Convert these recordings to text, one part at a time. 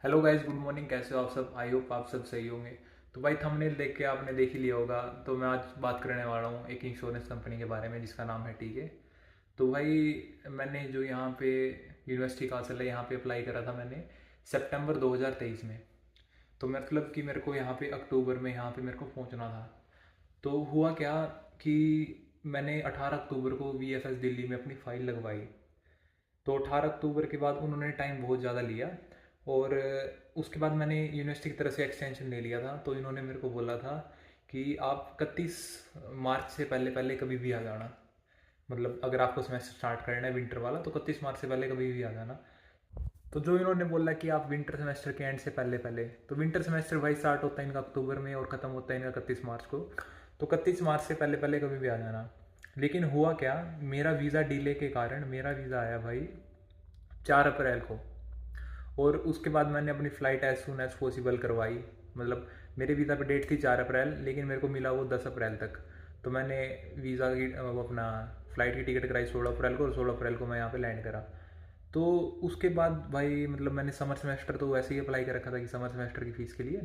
Hello guys, good morning. कैसे हो आप सब? आई होप आप सब सही होंगे। तो भाई थंबनेल देख के आपने देख ही लिया होगा। तो मैं आज बात करने वाला हूँ एक इंश्योरेंस कंपनी के बारे में जिसका नाम है टीके। तो भाई मैंने जो यहाँ पे यूनिवर्सिटी का असल है यहाँ पे अप्लाई करा था मैंने सितंबर 2023 में। तो मतलब कि मेरे को यहाँ पे अक्टूबर में यहाँ पे मेरे को पहुँचना था। तो हुआ क्या कि मैंने 18 अक्टूबर को वीएफएस दिल्ली में अपनी फ़ाइल लगवाई। तो 18 अक्टूबर के बाद उन्होंने टाइम बहुत ज़्यादा लिया। और उसके बाद मैंने यूनिवर्सिटी की तरफ से एक्सटेंशन ले लिया था। तो इन्होंने मेरे को बोला था कि आप 31 मार्च से पहले पहले कभी भी आ जाना। मतलब अगर आपको सेमेस्टर स्टार्ट करना है विंटर वाला तो 31 मार्च से पहले कभी भी आ जाना। तो जो इन्होंने बोला कि आप विंटर सेमेस्टर के एंड से पहले पहले, तो विंटर सेमेस्टर भाई स्टार्ट होता है इनका अक्टूबर में और ख़त्म होता है इनका 31 मार्च को। तो 31 मार्च से पहले पहले कभी भी आ जाना। लेकिन हुआ क्या, मेरा वीज़ा डिले के कारण मेरा वीज़ा आया भाई 4 अप्रैल को। और उसके बाद मैंने अपनी flight as soon as possible करवाई। मतलब मेरे वीज़ा पे डेट थी 4 अप्रैल, लेकिन मेरे को मिला वो 10 अप्रैल तक। तो मैंने वीज़ा की वो अपना फ़्लाइट की टिकट कराई 16 अप्रैल को, और 16 अप्रैल को मैं यहाँ पे लैंड करा। तो उसके बाद भाई मतलब मैंने समर सेमेस्टर तो वैसे ही अप्लाई कर रखा था कि समर सेमेस्टर की फ़ीस के लिए।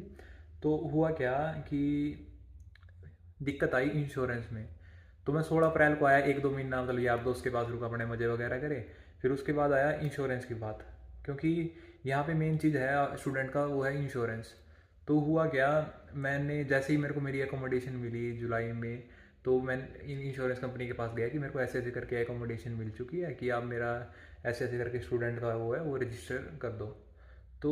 तो हुआ क्या कि दिक्कत आई इंश्योरेंस में। तो मैं 16 अप्रैल को आया, एक दो महीना मतलब यार दोस्त के पास रुका, अपने मज़े वगैरह करे। फिर उसके बाद आया इंश्योरेंस की बात, क्योंकि यहाँ पे मेन चीज़ है स्टूडेंट का, वो है इंश्योरेंस। तो हुआ क्या, मैंने जैसे ही मेरे को मेरी एकोमोडेशन मिली जुलाई में, तो मैं इन इंश्योरेंस कंपनी के पास गया कि मेरे को ऐसे ऐसे करके एकोमोडेशन मिल चुकी है कि आप मेरा ऐसे ऐसे करके स्टूडेंट का वो है वो रजिस्टर कर दो। तो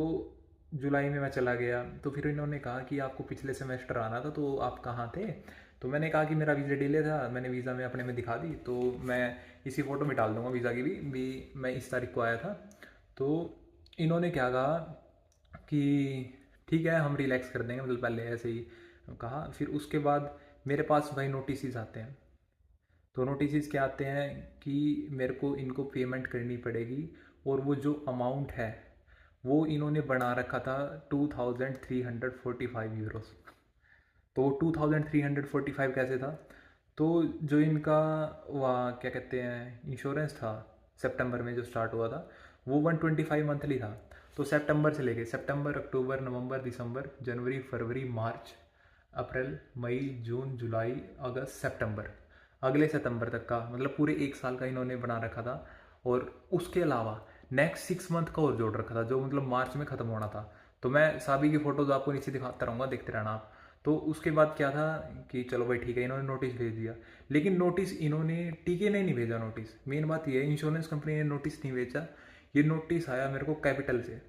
जुलाई में मैं चला गया। तो फिर इन्होंने कहा कि आपको पिछले सेमेस्टर आना था, तो आप कहाँ थे? तो मैंने कहा कि मेरा वीज़ा डिले था, मैंने वीज़ा में अपने में दिखा दी। तो मैं इसी फ़ोटो में डाल दूंगा वीज़ा की भी मैं इस तारीख को आया था। तो इन्होंने क्या कहा कि ठीक है हम रिलैक्स कर देंगे, मतलब पहले ऐसे ही कहा। फिर उसके बाद मेरे पास भाई नोटिस आते हैं। तो नोटिस क्या आते हैं कि मेरे को इनको पेमेंट करनी पड़ेगी। और वो जो अमाउंट है वो इन्होंने बना रखा था 2345 यूरोस। तो 2345 कैसे था? तो जो इनका वहाँ क्या कहते हैं इंश्योरेंस था, सितंबर में जो स्टार्ट हुआ था, वो 125 मंथली था। तो सितंबर से लेके सितंबर, अक्टूबर, नवंबर, दिसंबर, जनवरी, फरवरी, मार्च, अप्रैल, मई, जून, जुलाई, अगस्त, सितंबर, अगले सितंबर तक का, मतलब पूरे एक साल का इन्होंने बना रखा था। और उसके अलावा नेक्स्ट 6 मंथ का और जोड़ रखा था, जो मतलब मार्च में ख़त्म होना था। तो मैं सभी की फ़ोटोज़ आपको नीचे दिखाता रहूँगा, देखते रहना आप। तो उसके बाद क्या था कि चलो भाई ठीक है, इन्होंने नोटिस भेज दिया। लेकिन नोटिस इन्होंने टीके ने नहीं भेजा। नोटिस मेन बात ये है, इंश्योरेंस कंपनी ने नोटिस नहीं भेजा। ये नोटिस आया मेरे को कैपिटल से।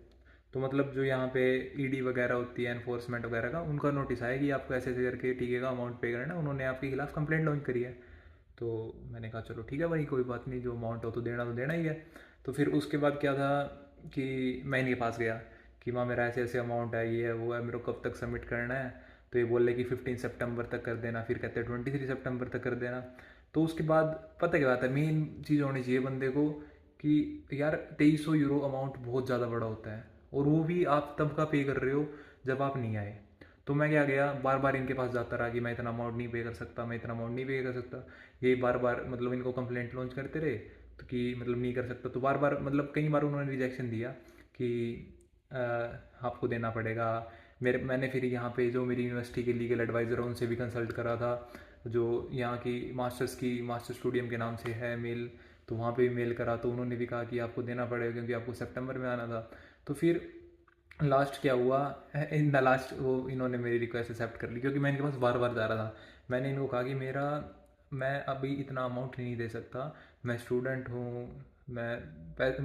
तो मतलब जो यहाँ पे ईडी वगैरह होती है, एनफोर्समेंट वगैरह का, उनका नोटिस आया कि आपको ऐसे ऐसे करके टीके का अमाउंट पे करना है, उन्होंने आपके खिलाफ कंप्लेंट लॉन्च करी है। तो मैंने कहा चलो ठीक है भाई, कोई बात नहीं, जो अमाउंट हो तो देना ही है। तो फिर उसके बाद क्या था कि मैं इनके पास गया कि माँ मेरा ऐसे ऐसे अमाउंट है, ये है वो है, मेरे को कब तक सबमिट करना है? तो ये बोले कि 15 सितंबर तक कर देना, फिर कहते हैं 23 सितंबर तक कर देना। तो उसके बाद पता क्या बात है, मेन चीज़ होनी चाहिए बंदे को कि यार 2300 यूरो अमाउंट बहुत ज़्यादा बड़ा होता है। और वो भी आप तब का पे कर रहे हो जब आप नहीं आए। तो मैं क्या गया, बार बार इनके पास जाता रहा कि मैं इतना अमाउंट नहीं पे कर सकता, मैं इतना अमाउंट नहीं पे कर सकता। ये बार बार मतलब इनको कंप्लेंट लॉन्च करते रहे, तो कि मतलब नहीं कर सकता। तो बार बार मतलब कई बार उन्होंने रिजेक्शन दिया कि अ, आपको देना पड़ेगा। मैंने फिर यहाँ पे जो मेरी यूनिवर्सिटी के लीगल एडवाइज़र है उनसे भी कंसल्ट करा था, जो यहाँ की मास्टर स्टूडियम के नाम से है मेल। तो वहाँ पे भी मेल करा, तो उन्होंने भी कहा कि आपको देना पड़ेगा क्योंकि आपको सितंबर में आना था। तो फिर लास्ट क्या हुआ, इन द लास्ट वो इन्होंने मेरी रिक्वेस्ट एक्सेप्ट कर ली, क्योंकि मैं इनके पास बार बार जा रहा था। मैंने इनको कहा कि मैं अभी इतना अमाउंट नहीं दे सकता, मैं स्टूडेंट हूँ, मैं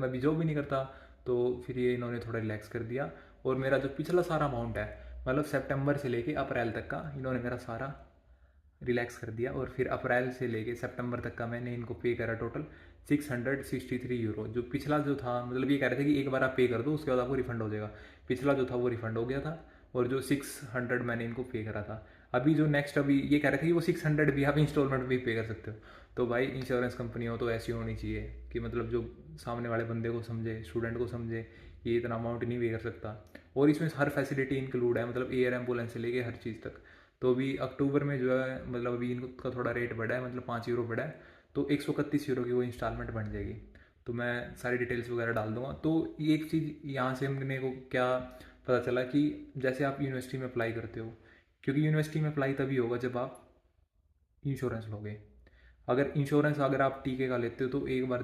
अभी जॉब भी नहीं करता। तो फिर ये इन्होंने थोड़ा रिलैक्स कर दिया। और मेरा जो पिछला सारा अमाउंट है, मतलब सितंबर से लेके अप्रैल तक का, इन्होंने मेरा सारा रिलैक्स कर दिया। और फिर अप्रैल से लेके सितंबर तक का मैंने इनको पे करा टोटल 663 यूरो। जो पिछला जो था, मतलब ये कह रहे थे कि एक बार आप पे कर दो उसके बाद आपको रिफंड हो जाएगा। पिछला जो था वो रिफंड हो गया था। और जो 600 मैंने इनको पे करा था, अभी जो नेक्स्ट, अभी ये कह रहे थे कि वो 600 भी आप इंस्टॉलमेंट भी पे कर सकते हो। तो भाई इंश्योरेंस कंपनी हो तो ऐसी होनी चाहिए कि मतलब जो सामने वाले बंदे को समझे, स्टूडेंट को समझे कि ये इतना अमाउंट नहीं पे कर सकता। और इसमें हर फैसिलिटी इंक्लूड है, मतलब एयर एम्बुलेंस से लेके हर चीज़ तक। तो अभी अक्टूबर में जो है, मतलब अभी इनका थोड़ा रेट बढ़ा है, मतलब 5 यूरो बढ़ा है। तो 131 यूरो की वो इंस्टॉलमेंट बन जाएगी। तो मैं सारी डिटेल्स वगैरह डाल दूंगा। तो एक चीज़ यहाँ से मेरे को क्या पता चला कि जैसे आप यूनिवर्सिटी में अप्लाई करते हो, क्योंकि यूनिवर्सिटी में अप्लाई तभी होगा जब आप इंश्योरेंस लोगे। अगर इंश्योरेंस अगर आप टीके का लेते हो तो एक बार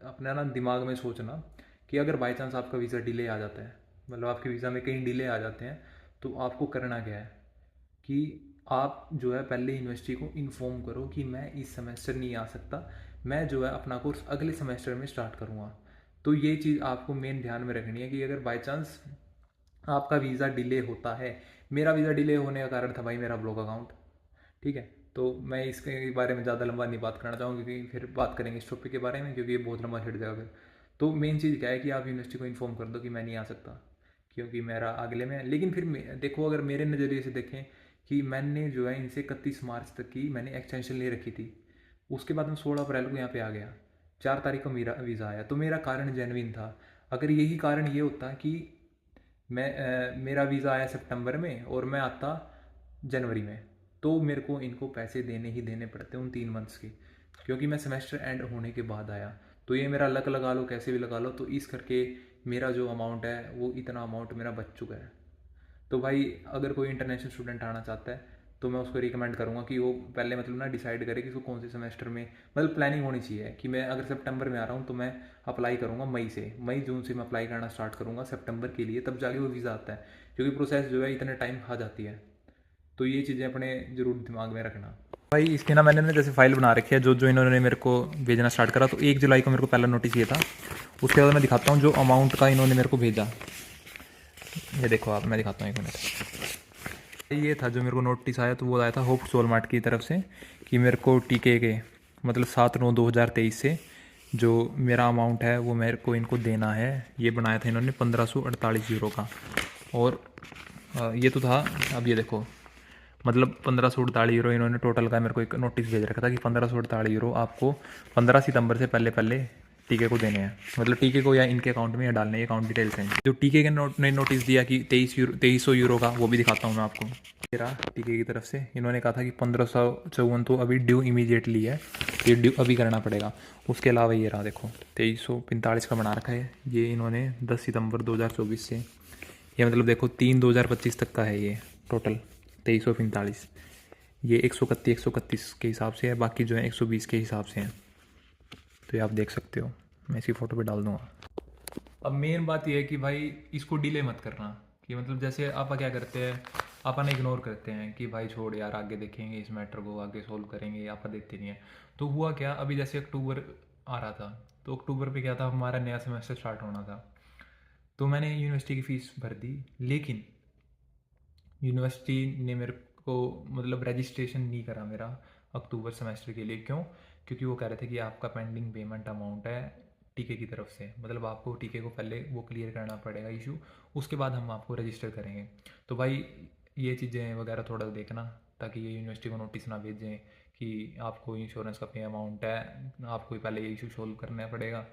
अपना ना दिमाग में सोचना कि अगर बाई चांस आपका वीज़ा डिले आ जाता है, मतलब आपके वीज़ा में कहीं डिले आ जाते हैं, तो आपको करना क्या है कि आप जो है पहले यूनिवर्सिटी को इन्फॉर्म करो कि मैं इस सेमेस्टर नहीं आ सकता, मैं जो है अपना कोर्स अगले सेमेस्टर में स्टार्ट करूँगा। तो ये चीज़ आपको मेन ध्यान में रखनी है कि अगर बाई चांस आपका वीज़ा डिले होता है, मेरा वीज़ा डिले होने का कारण था भाई मेरा ब्लॉक अकाउंट, ठीक है। तो मैं इसके बारे में ज़्यादा लंबा नहीं बात करना चाहूँगा, क्योंकि फिर बात करेंगे इस टॉपिक के बारे में, क्योंकि ये बहुत लंबा छिड़ जाएगा फिर। तो मेन चीज़ क्या है कि आप यूनिवर्सिटी को इन्फॉर्म कर दो कि मैं नहीं आ सकता क्योंकि मेरा अगले में। लेकिन फिर देखो, अगर मेरे नज़रिए से देखें कि मैंने जो है इनसे 31 मार्च तक की मैंने एक्सटेंशन ले रखी थी, उसके बाद मैं 16 अप्रैल को यहाँ पे आ गया, 4 तारीख को मेरा वीज़ा आया, तो मेरा कारण जेनविन था। अगर यही कारण ये होता कि मेरा वीज़ा आया सितंबर में और मैं आता जनवरी में, तो मेरे को इनको पैसे देने ही देने पड़ते उन 3 मंथ्स के, क्योंकि मैं सेमेस्टर एंड होने के बाद आया। तो ये मेरा लक लगा लो, कैसे भी लगा लो, तो इस करके मेरा जो अमाउंट है वो इतना अमाउंट मेरा बच चुका है। तो भाई अगर कोई इंटरनेशनल स्टूडेंट आना चाहता है तो मैं उसको रिकमेंड करूँगा कि वो पहले मतलब ना डिसाइड करे कि उसको कौन से सेमेस्टर में, मतलब प्लानिंग होनी चाहिए कि मैं अगर सितंबर में आ रहा हूँ तो मैं अप्लाई करूँगा मई से, मई जून से मैं अप्लाई करना स्टार्ट करूँगा सितंबर के लिए, तब जाके वो वीज़ा आता है, क्योंकि प्रोसेस जो है इतने टाइम खा जाती है। तो ये चीज़ें अपने ज़रूर दिमाग में रखना। भाई इसकी ना मैंने ना जैसे फाइल बना रखी है, जो जो इन्होंने मेरे को भेजना स्टार्ट करा, तो 1 जुलाई को मेरे को पहला नोटिस ये था। उसके बाद मैं दिखाता हूँ जो अमाउंट का इन्होंने मेरे को भेजा, ये देखो आप, मैं दिखाता हूँ 1 मिनट। ये था जो मेरे को नोटिस आया, तो वो आया था होप सोलमार्ट की तरफ से कि मेरे को टीके के मतलब 7/9/2023 से जो मेरा अमाउंट है वो मेरे को इनको देना है। ये बनाया था इन्होंने 1548 यूरो का। और ये तो था, अब ये देखो मतलब 1548 यूरो इन्होंने टोटल का मेरे को एक नोटिस भेज रखा था कि 1548 यूरो आपको 15 सितंबर से पहले पहले टीके को देने हैं, मतलब टीके को या इनके अकाउंट में या डालने, ये अकाउंट डिटेल्स हैं। जो टीके के ने नोटिस दिया कि 2300 यूरो का, वो भी दिखाता हूँ मैं आपको। मेरा टीके की तरफ से इन्होंने कहा था कि 1554 तो अभी ड्यू इमीडिएटली है, ये ड्यू अभी करना पड़ेगा। उसके अलावा ये रहा देखो 2345 का बना रखा है, ये इन्होंने 10 सितंबर 2024 से, ये मतलब देखो 3/2025 तक का है ये टोटल 2345। ये 131 के हिसाब से है, बाकी जो है 120 के हिसाब से हैं। तो ये आप देख सकते हो, मैं इसी फ़ोटो पे डाल दूँगा। अब मेन बात यह है कि भाई इसको डिले मत करना, कि मतलब जैसे आप क्या करते हैं, अपन इग्नोर करते हैं कि भाई छोड़ यार आगे देखेंगे, इस मैटर को आगे सोल्व करेंगे, आप देखते नहीं है। तो हुआ क्या, अभी जैसे अक्टूबर आ रहा था, तो अक्टूबर पे क्या था, हमारा नया सेमेस्टर स्टार्ट होना था। तो मैंने यूनिवर्सिटी की फ़ीस भर दी, लेकिन यूनिवर्सिटी ने मेरे को मतलब रजिस्ट्रेशन नहीं करा मेरा अक्टूबर सेमेस्टर के लिए। क्यों? क्योंकि वो कह रहे थे कि आपका पेंडिंग पेमेंट अमाउंट है टीके की तरफ से, मतलब आपको टीके को पहले वो क्लियर करना पड़ेगा इशू, उसके बाद हम आपको रजिस्टर करेंगे। तो भाई ये चीज़ें वगैरह थोड़ा देखना, ताकि ये यूनिवर्सिटी को नोटिस ना भेजें कि आपको इंश्योरेंस का पे अमाउंट है, आपको पहले ये इशू सोल्व करना पड़ेगा।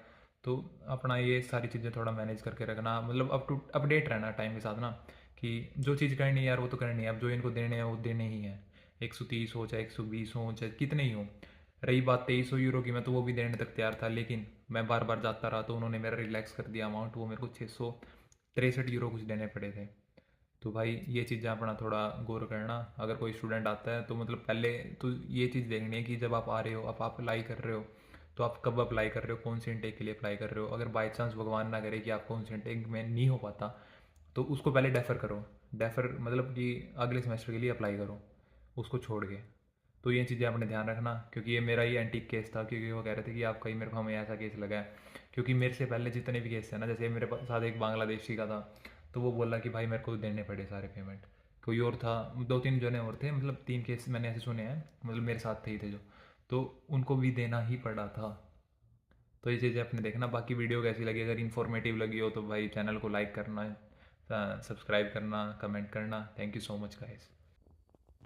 तो अपना ये सारी चीज़ें थोड़ा मैनेज करके रखना, मतलब अपडेट रहना टाइम के साथ ना, कि जो चीज़ करनी है यार वो तो करनी है, अब जो इनको देने हैं वो देने ही हैं। 130 हो चाहे 120 हो चाहे कितने ही हो। रही बात 2300 यूरो की, मैं तो वो भी देने तक तैयार था, लेकिन मैं बार बार जाता रहा तो उन्होंने मेरा रिलैक्स कर दिया अमाउंट, वो मेरे को 663 यूरो कुछ देने पड़े थे। तो भाई ये चीज़ें अपना थोड़ा गौर करना, अगर कोई स्टूडेंट आता है तो मतलब पहले तो ये चीज़ देखनी है कि जब आप आ रहे हो, आप अप्लाई कर रहे हो, तो आप कब अप्लाई कर रहे हो, कौन से इनटेक के लिए अप्लाई कर रहे हो। अगर बाई चांस भगवान ना करे कि आपको उन इनटेक में नहीं हो पाता, तो उसको पहले डेफर करो। डेफर मतलब कि अगले सेमेस्टर के लिए अप्लाई करो उसको छोड़ के। तो ये चीज़ें अपने ध्यान रखना, क्योंकि ये मेरा ही एंटीक केस था, क्योंकि वो कह रहे थे कि आपका ही मेरे को हमें ऐसा केस लगा है। क्योंकि मेरे से पहले जितने भी केस थे ना, जैसे मेरे साथ एक बांग्लादेशी का था, तो वो बोला कि भाई मेरे को देने पड़े सारे पेमेंट। कोई और था, 2-3 जने और थे, मतलब 3 केस मैंने ऐसे सुने हैं, मतलब मेरे साथ थे ही थे जो, तो उनको भी देना ही पड़ा था। तो ये चीज़ें अपने देखना। बाकी वीडियो कैसी लगी, अगर इन्फॉर्मेटिव लगी हो तो भाई चैनल को लाइक करना, सब्सक्राइब करना, कमेंट करना। Thank you so much guys.